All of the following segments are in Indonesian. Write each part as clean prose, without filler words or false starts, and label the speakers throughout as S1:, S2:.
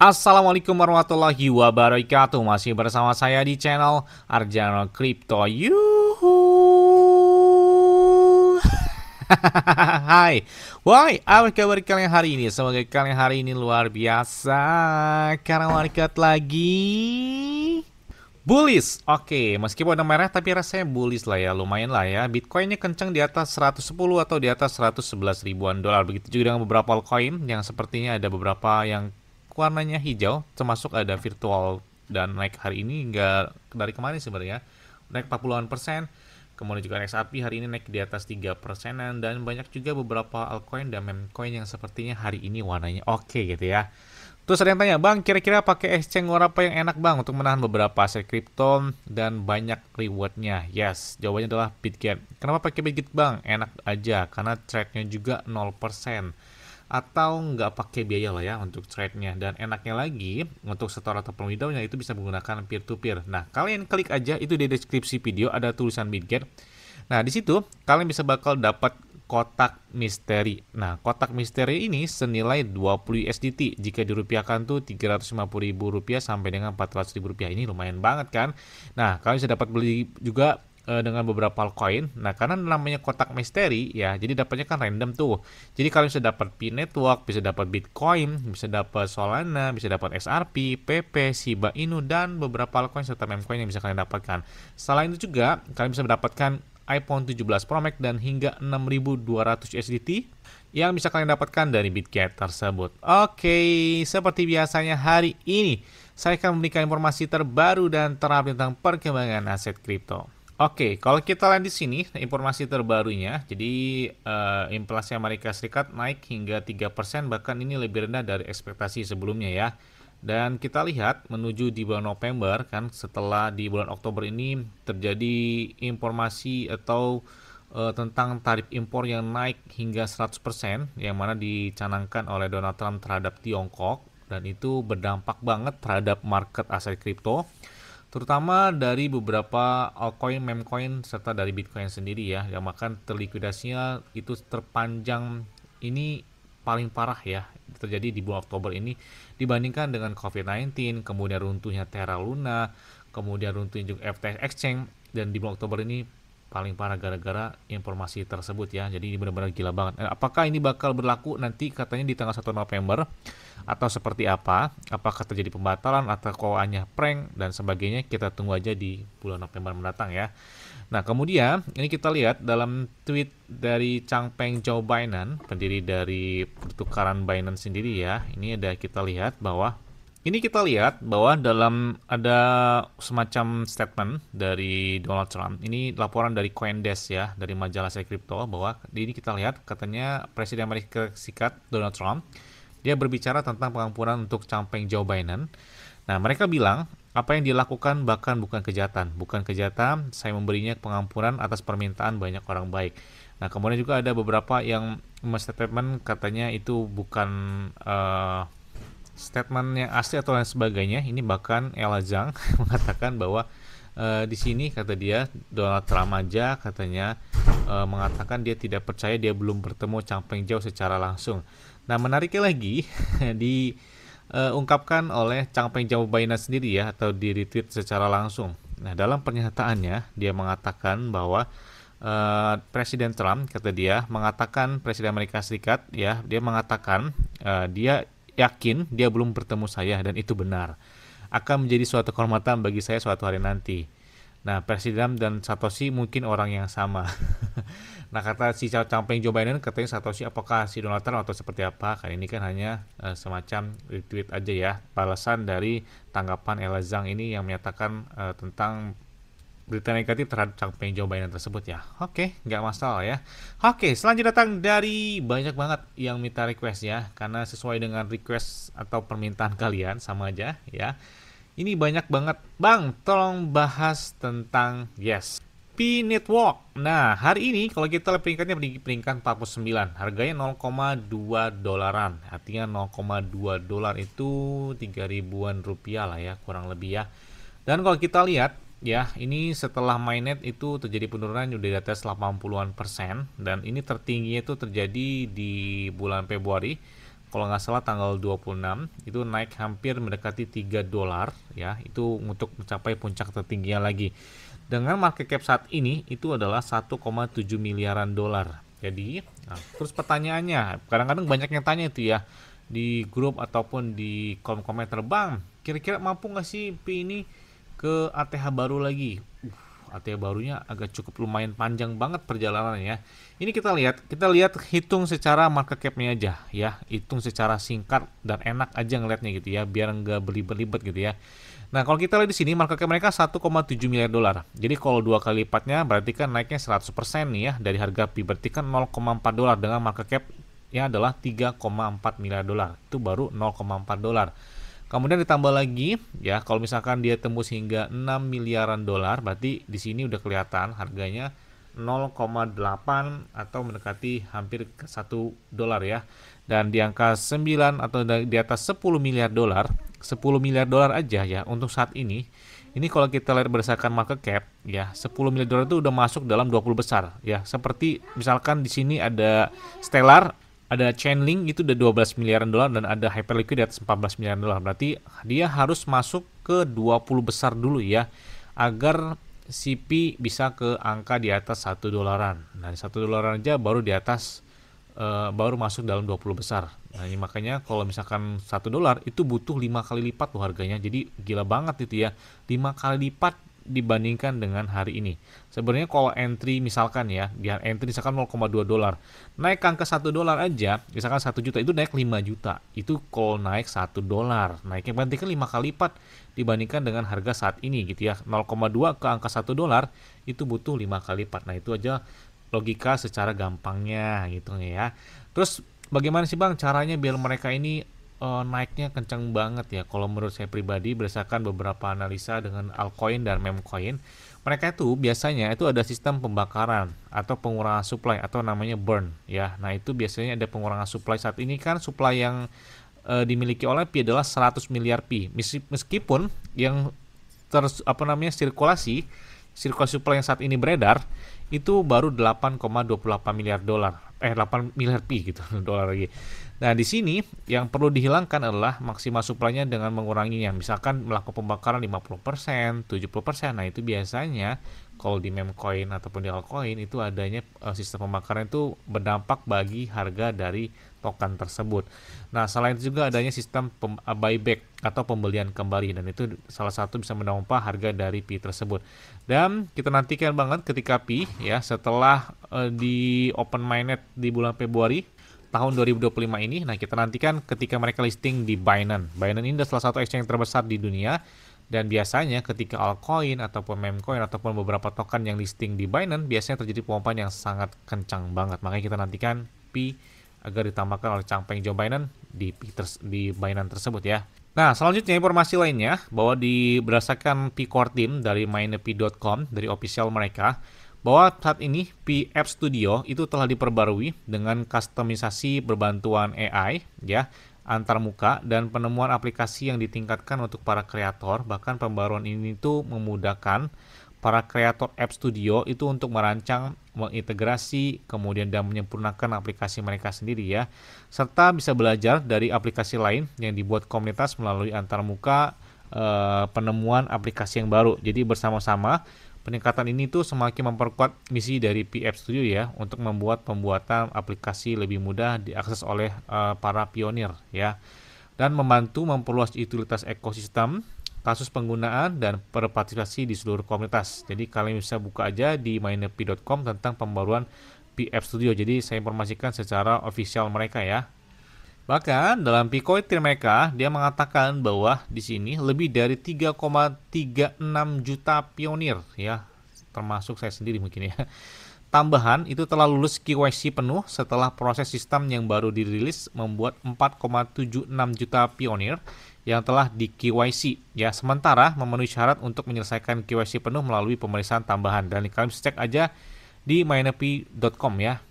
S1: Assalamualaikum warahmatullahi wabarakatuh. Masih bersama saya di channel Arjano Crypto. Yuhu. Hai. Why? Apa kabar kalian hari ini? Semoga kalian hari ini luar biasa karena market lagi bullish. Oke, meskipun ada merah tapi rasanya bullish lah ya, lumayan lah ya. Bitcoinnya kenceng di atas 110 atau di atas 111 ribuan dolar. Begitu juga dengan beberapa altcoin yang sepertinya ada beberapa yang warnanya hijau, termasuk ada virtual dan naik hari ini hingga dari kemarin sebenarnya naik 40-an%. Kemudian juga XRP hari ini naik di atas 3%-an dan banyak juga beberapa altcoin dan memecoin yang sepertinya hari ini warnanya oke gitu ya. Terus ada yang tanya, Bang, kira-kira pakai exchange apa yang enak Bang untuk menahan beberapa aset kripto dan banyak rewardnya? Yes, jawabannya adalah Bitget. Kenapa pakai Bitget Bang? Enak aja, karena trade-nya juga 0%. Atau nggak pakai biaya lah ya untuk trade-nya. Dan enaknya lagi, untuk store atau withdraw-nya itu bisa menggunakan peer-to-peer. Nah, kalian klik aja, itu di deskripsi video ada tulisan Bitget. Nah, di situ kalian bisa bakal dapat kotak misteri. Nah, kotak misteri ini senilai 20 USDT. Jika dirupiahkan tuh 350.000 rupiah sampai dengan 400.000 rupiah. Ini lumayan banget kan? Nah, kalian bisa dapat beli juga dengan beberapa altcoin. Nah, karena namanya kotak misteri ya, jadi dapatnya kan random tuh. Jadi kalian bisa dapat Pi Network, bisa dapat Bitcoin, bisa dapat Solana, bisa dapat XRP, PP, Shiba Inu dan beberapa altcoin serta memecoin yang bisa kalian dapatkan. Selain itu juga kalian bisa mendapatkan iPhone 17 Pro Max dan hingga 6.200 USDT yang bisa kalian dapatkan dari Bitget tersebut. Oke, seperti biasanya hari ini saya akan memberikan informasi terbaru dan terupdate tentang perkembangan aset kripto. Oke, kalau kita lihat di sini informasi terbarunya, jadi inflasi Amerika Serikat naik hingga 3%, bahkan ini lebih rendah dari ekspektasi sebelumnya ya. Dan kita lihat menuju di bulan November kan, setelah di bulan Oktober ini terjadi informasi atau tentang tarif impor yang naik hingga 100% yang mana dicanangkan oleh Donald Trump terhadap Tiongkok, dan itu berdampak banget terhadap market aset kripto, terutama dari beberapa altcoin, memecoin, serta dari Bitcoin sendiri ya, yang makan terlikuidasinya itu terpanjang ini paling parah ya, terjadi di bulan Oktober ini dibandingkan dengan COVID-19, kemudian runtuhnya Terra Luna, kemudian runtuhnya juga FTX Exchange, dan di bulan Oktober ini paling parah gara-gara informasi tersebut ya. Jadi ini benar-benar gila banget. Apakah ini bakal berlaku nanti katanya di tanggal 1 November atau seperti apa? Apakah terjadi pembatalan atau hanya prank dan sebagainya? Kita tunggu aja di bulan November mendatang ya. Nah, kemudian ini kita lihat dalam tweet dari Changpeng Zhao Binance, pendiri dari pertukaran Binance sendiri ya. Ini ada kita lihat bahwa dalam ada semacam statement dari Donald Trump. Ini laporan dari CoinDesk ya, dari majalah aset kripto, bahwa di ini kita lihat katanya Presiden Amerika Serikat Donald Trump dia berbicara tentang pengampunan untuk Changpeng Zhao Binance. Nah, mereka bilang apa yang dilakukan bahkan bukan kejahatan. Bukan kejahatan, saya memberinya pengampunan atas permintaan banyak orang baik. Nah, kemudian juga ada beberapa yang statement katanya itu bukan statement yang asli atau lain sebagainya. Ini bahkan Ella Zhang mengatakan bahwa di sini kata dia Donald Trump aja katanya mengatakan dia tidak percaya dia belum bertemu Changpeng Zhao secara langsung. Nah, menariknya lagi diungkapkan oleh Changpeng Zhao Binance sendiri ya, atau di retweet secara langsung. Nah, dalam pernyataannya dia mengatakan bahwa Presiden Trump kata dia mengatakan Presiden Amerika Serikat ya, dia mengatakan dia yakin dia belum bertemu saya dan itu benar. Akan menjadi suatu kehormatan bagi saya suatu hari nanti. Nah, Presiden dan Satoshi mungkin orang yang sama. Nah, kata si Changpeng Zhao Binance katanya Satoshi apakah si Donald Trump atau seperti apa? Kali ini kan hanya semacam retweet aja ya, balasan dari tanggapan Ella Zhang ini yang menyatakan tentang berita negatif terhadap Changpeng Zhao Binance tersebut ya. Oke, nggak masalah ya. Oke, selanjutnya datang dari banyak banget yang minta request ya, karena sesuai dengan request atau permintaan kalian sama aja ya. Ini banyak banget, Bang, tolong bahas tentang Pi Network. Nah, hari ini kalau kita lihat peringkatnya di peringkat 49, harganya 0,2 dolaran. Artinya 0,2 dolar itu 3 ribuan rupiah lah ya, kurang lebih ya. Dan kalau kita lihat ya, ini setelah mainnet itu terjadi penurunan udah di atas 80-an persen, dan ini tertingginya itu terjadi di bulan Februari kalau nggak salah tanggal 26 itu naik hampir mendekati 3 dolar ya, itu untuk mencapai puncak tertingginya lagi. Dengan market cap saat ini itu adalah 1,7 miliaran dolar. Jadi, terus pertanyaannya, kadang-kadang banyak yang tanya itu ya di grup ataupun di kolom komentar, Bang, kira-kira mampu nggak sih Pi ini ke ATH baru lagi? ATH barunya agak cukup lumayan panjang banget perjalanannya. Ini kita lihat hitung secara market cap-nya aja ya, hitung secara singkat dan enak aja ngeliatnya gitu ya, biar nggak belibet-libet gitu ya. Nah, kalau kita lihat di sini market cap mereka 1,7 miliar dolar. Jadi kalau 2 kali lipatnya berarti kan naiknya 100% nih ya dari harga Pi, berarti kan 0,4 dolar dengan market cap yang adalah 3,4 miliar dolar. Itu baru 0,4 dolar. Kemudian ditambah lagi ya, kalau misalkan dia tembus hingga 6 miliaran dolar, berarti di sini udah kelihatan harganya 0,8 atau mendekati hampir 1 dolar ya. Dan di angka 9 atau di atas 10 miliar dolar, 10 miliar dolar aja ya untuk saat ini. Ini kalau kita lihat berdasarkan market cap ya, 10 miliar dolar itu udah masuk dalam 20 besar ya. Seperti misalkan di sini ada Stellar, ada Chainlink itu udah 12 miliaran dolar, dan ada Hyperliquid di atas 14 miliaran dolar. Berarti dia harus masuk ke 20 besar dulu ya, agar CP bisa ke angka di atas 1 dolaran. Nah, 1 dolaran aja baru di atas baru masuk dalam 20 besar. Nah, ini makanya kalau misalkan 1 dolar itu butuh 5 kali lipat loh harganya. Jadi gila banget itu ya, 5 kali lipat dibandingkan dengan hari ini. Sebenarnya kalau entry misalkan ya, dia entry misalkan 0,2 dolar, naik ke angka 1 dolar aja, misalkan 1 juta, itu naik 5 juta. Itu kalau naik 1 dolar, naiknya berarti kan 5 kali lipat dibandingkan dengan harga saat ini gitu ya. 0,2 ke angka 1 dolar itu butuh 5 kali lipat. Nah, itu aja logika secara gampangnya gitu ya. Terus bagaimana sih Bang caranya biar mereka ini naiknya kencang banget ya? Kalau menurut saya pribadi, berdasarkan beberapa analisa dengan altcoin dan meme coin, mereka itu biasanya itu ada sistem pembakaran atau pengurangan supply atau namanya burn ya. Nah, itu biasanya ada pengurangan supply. Saat ini kan supply yang dimiliki oleh Pi adalah 100 miliar Pi. Meskipun yang sirkulasi supply yang saat ini beredar itu baru 8,28 miliar dolar. 8 miliar Pi gitu, dolar lagi. Nah, di sini yang perlu dihilangkan adalah maksimal supply-nya dengan menguranginya. Misalkan melakukan pembakaran 50%, 70%. Nah, itu biasanya kalau di meme coin ataupun di altcoin itu adanya sistem pembakaran itu berdampak bagi harga dari token tersebut. Nah, selain itu juga adanya sistem buyback atau pembelian kembali, dan itu salah satu bisa mendongkrak harga dari Pi tersebut. Dan kita nantikan banget ketika Pi ya setelah di open mainnet di bulan Februari tahun 2025 ini. Nah, kita nantikan ketika mereka listing di Binance. Binance ini adalah salah satu exchange terbesar di dunia, dan biasanya ketika altcoin ataupun meme coin ataupun beberapa token yang listing di Binance biasanya terjadi pemompaan yang sangat kencang banget. Makanya kita nantikan Pi agar ditambahkan oleh Changpeng Zhao Binance di Binance tersebut ya. Nah, selanjutnya informasi lainnya bahwa berdasarkan Pi Core Team dari mainepi.com, dari official mereka, bahwa saat ini Pi App Studio itu telah diperbarui dengan kustomisasi berbantuan AI ya, antar muka, dan penemuan aplikasi yang ditingkatkan untuk para kreator. Bahkan pembaruan ini tuh memudahkan para kreator App Studio itu untuk merancang, mengintegrasi, kemudian dan menyempurnakan aplikasi mereka sendiri ya, serta bisa belajar dari aplikasi lain yang dibuat komunitas melalui antar muka penemuan aplikasi yang baru. Jadi bersama-sama peningkatan ini tuh semakin memperkuat misi dari Pi App Studio ya, untuk membuat pembuatan aplikasi lebih mudah diakses oleh para pionir ya, dan membantu memperluas utilitas ekosistem, kasus penggunaan, dan berpartisipasi di seluruh komunitas. Jadi kalian bisa buka aja di mainepi.com tentang pembaruan Pi App Studio. Jadi saya informasikan secara official mereka ya. Bahkan dalam Pi Core Team mereka, dia mengatakan bahwa di sini lebih dari 3,36 juta pionir ya, termasuk saya sendiri mungkin ya, tambahan itu telah lulus KYC penuh setelah proses sistem yang baru dirilis membuat 4,76 juta pionir yang telah di KYC ya, sementara memenuhi syarat untuk menyelesaikan KYC penuh melalui pemeriksaan tambahan. Dan kalian bisa cek aja di mainepi.com ya.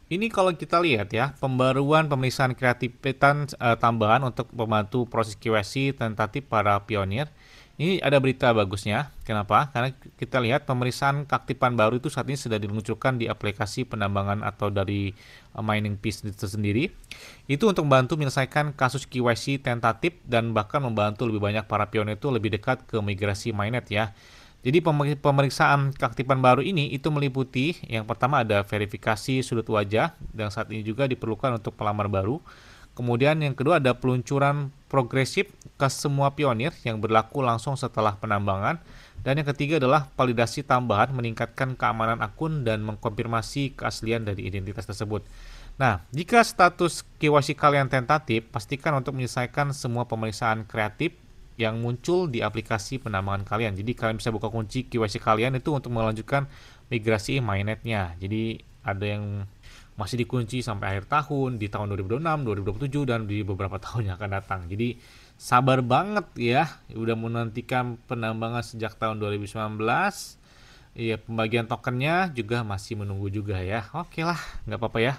S1: Ini kalau kita lihat ya, pembaruan pemeriksaan kreativitas tambahan untuk membantu proses KYC tentatif para pionir Ini ada berita bagusnya. Kenapa? Karena kita lihat pemeriksaan keaktifan baru itu saat ini sudah diluncurkan di aplikasi penambangan atau dari mining piece itu sendiri. Itu untuk membantu menyelesaikan kasus KYC tentatif dan bahkan membantu lebih banyak para pionir itu lebih dekat ke migrasi mainnet ya. Jadi pemeriksaan keaktifan baru ini itu meliputi yang pertama ada verifikasi sudut wajah dan saat ini juga diperlukan untuk pelamar baru. Kemudian yang kedua ada peluncuran progresif ke semua pionir yang berlaku langsung setelah penambangan. Dan yang ketiga adalah validasi tambahan meningkatkan keamanan akun dan mengkonfirmasi keaslian dari identitas tersebut. Nah, jika status KYC kalian tentatif, pastikan untuk menyelesaikan semua pemeriksaan kreatif yang muncul di aplikasi penambangan kalian. Jadi kalian bisa buka kunci KYC kalian itu untuk melanjutkan migrasi mainnetnya. Jadi ada yang masih dikunci sampai akhir tahun, di tahun 2026, 2027, dan di beberapa tahun yang akan datang. Jadi sabar banget ya, udah menantikan penambangan sejak tahun 2019. Iya, pembagian tokennya juga masih menunggu juga ya. Oke lah, nggak apa-apa ya.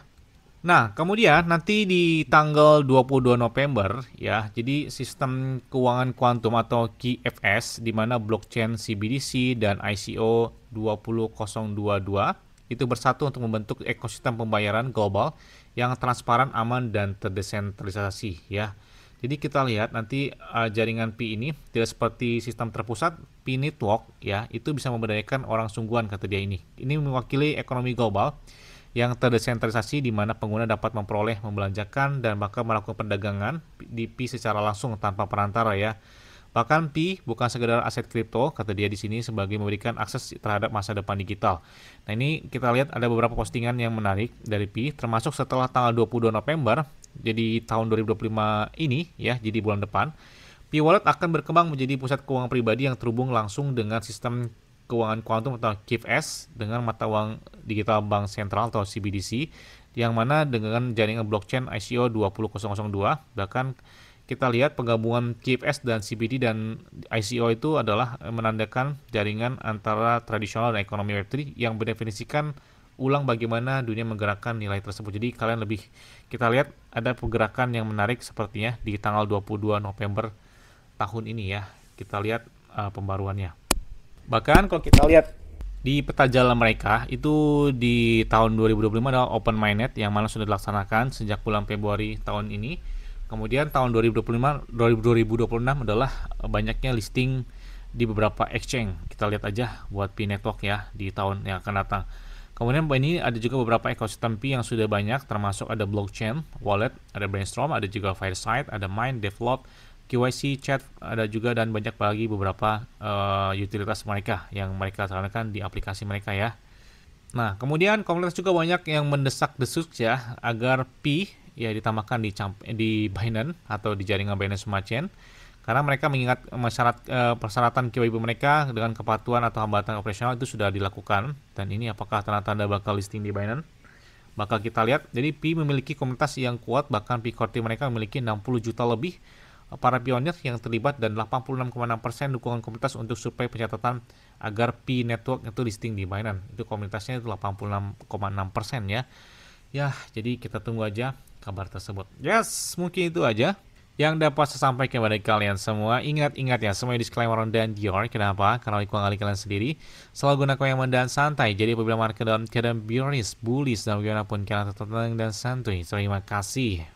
S1: Nah, kemudian nanti di tanggal 22 November ya, jadi sistem keuangan kuantum atau KFS di mana blockchain CBDC dan ICO 20022 itu bersatu untuk membentuk ekosistem pembayaran global yang transparan, aman, dan terdesentralisasi ya. Jadi kita lihat nanti jaringan Pi ini tidak seperti sistem terpusat. Pi Network ya, itu bisa memberdayakan orang sungguhan kata dia ini. Ini mewakili ekonomi global yang terdesentralisasi di mana pengguna dapat memperoleh, membelanjakan, dan bahkan melakukan perdagangan di Pi secara langsung tanpa perantara ya. Bahkan Pi bukan sekedar aset kripto, kata dia di sini, sebagai memberikan akses terhadap masa depan digital. Nah, ini kita lihat ada beberapa postingan yang menarik dari Pi, termasuk setelah tanggal 22 November, jadi tahun 2025 ini ya, jadi bulan depan, Pi Wallet akan berkembang menjadi pusat keuangan pribadi yang terhubung langsung dengan sistem keuangan kuantum atau KIFS dengan mata uang digital bank sentral atau CBDC, yang mana dengan jaringan blockchain ICO 20002. Bahkan kita lihat penggabungan KIFS dan CBD dan ICO itu adalah menandakan jaringan antara tradisional dan ekonomi Web3 yang mendefinisikan ulang bagaimana dunia menggerakkan nilai tersebut. Jadi kalian lebih, kita lihat ada pergerakan yang menarik sepertinya di tanggal 22 November tahun ini ya. Kita lihat pembaruannya. Bahkan kalau kita lihat di peta jalan mereka itu di tahun 2025 adalah open mainnet yang mana sudah dilaksanakan sejak bulan Februari tahun ini. Kemudian tahun 2026 adalah banyaknya listing di beberapa exchange. Kita lihat aja buat Pi Network ya di tahun yang akan datang. Kemudian ini ada juga beberapa ekosistem Pi yang sudah banyak, termasuk ada blockchain, wallet, ada Brainstorm, ada juga Fireside, ada Mine, Develop, KYC, chat, ada juga, dan banyak lagi beberapa utilitas mereka yang mereka sarankan di aplikasi mereka ya. Nah, kemudian komunitas juga banyak yang mendesak-desuk ya agar Pi ya ditambahkan di Binance atau di jaringan Binance Smart Chain, karena mereka mengingat persyaratan KYB mereka dengan kepatuhan atau hambatan operasional itu sudah dilakukan. Dan ini apakah tanda-tanda bakal listing di Binance? Bakal kita lihat. Jadi Pi memiliki komunitas yang kuat, bahkan Pi Core mereka memiliki 60 juta lebih para pionir yang terlibat dan 86,6% dukungan komunitas untuk survei pencatatan agar Pi Network itu listing di Binance. Itu komunitasnya itu 86,6% ya. Ya, jadi kita tunggu aja kabar tersebut. Yes, mungkin itu aja yang dapat saya sampaikan kepada kalian semua. Ingat ya, semua disclaimer dan Dior. Kenapa? Karena kali kalian sendiri selalu gunakan yang dan santai. Jadi apabila market dalam keadaan bullish dan bagaimanapun kalian tetap tenang dan santuy. Terima kasih.